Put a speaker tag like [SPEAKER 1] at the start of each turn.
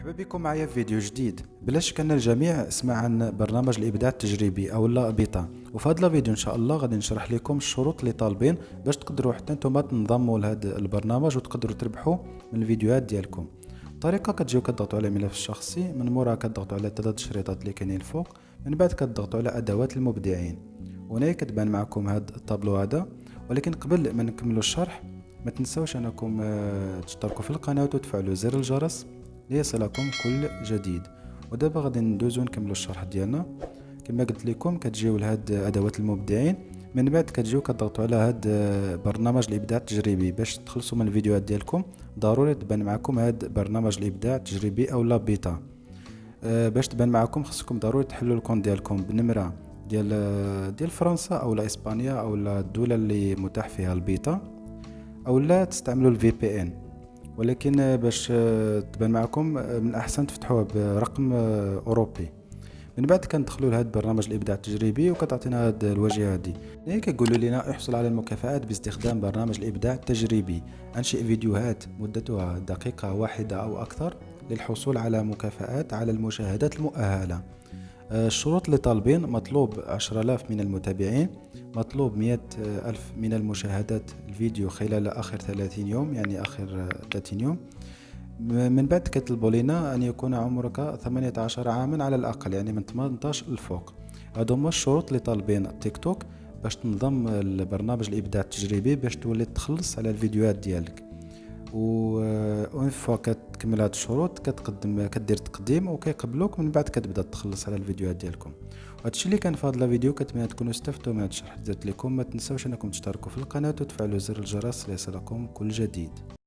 [SPEAKER 1] مرحبا بكم معايا في فيديو جديد. بلا شك ان الجميع سمع عن برنامج الابداع التجريبي او لا بيتا، وفي هذا الفيديو ان شاء الله غادي نشرح لكم الشروط اللي طالبين باش تقدروا حتى نتوما تنضموا لهذا البرنامج وتقدروا تربحوا من الفيديوهات ديالكم. الطريقه كتجيو كتضغطوا على ملف الشخصي، من موراها كتضغطوا على 3 شريطات اللي كاينين الفوق، من بعد كتضغطوا على ادوات المبدعين، وهنا كتبان معكم هذا الطابلو هذا. ولكن قبل ما نكملوا الشرح ما تنسوش انكم تشتركوا في القناه وتفعلوا زر الجرس ليصلكم كل جديد. ودابا غادي ندوزو نكملوا الشرح ديالنا. كما قلت لكم كتجيو لهاد ادوات المبدعين، من بعد كتجيو كتضغطوا على هاد برنامج الابداع التجريبي. باش تخلصوا من الفيديوهات ديالكم ضروري تبان معكم هاد برنامج الابداع التجريبي او لا بيتا. باش تبان معكم خصكم ضروري تحلوا الكونت ديالكم بنمره ديال فرنسا او لا اسبانيا او لا الدوله اللي متاح فيها البيتا، او لا تستعملوا الفي بي ان. ولكن باش تبان معكم من الاحسن تفتحوه برقم اوروبي. من بعد كندخلوا لهذا برنامج الابداع التجريبي وكتعطينا هذه الواجهه هذه. هنا كيقولوا لنا احصل على المكافآت باستخدام برنامج الابداع التجريبي، انشئ فيديوهات مدتها دقيقه واحده او اكثر للحصول على مكافآت على المشاهدات المؤهله. الشروط اللي طالبين: مطلوب 10,000 من المتابعين، مطلوب 100,000 من المشاهدات الفيديو خلال آخر 30 يوم، يعني آخر 30 يوم. من بعد كتطلبوا لنا أن يكون عمرك 18 عاما على الأقل، يعني من 18 الفوق. هادو هما الشروط اللي طالبين التيك توك باش تنضم لبرنامج الإبداع التجريبي، باش تولي تخلص على الفيديوهات ديالك. اون فوا كتكمل هاد الشروط كدير تقديم وكيقبلوك، من بعد كتبدا تخلص على الفيديوهات ديالكم. وهادشي اللي كان في هذا الفيديو. كنتمنى تكونوا استفدتوا من هاد الشرح درت لكم. ما تنساوش انكم تشتركوا في القناه وتفعلوا زر الجرس ليصلكم كل جديد.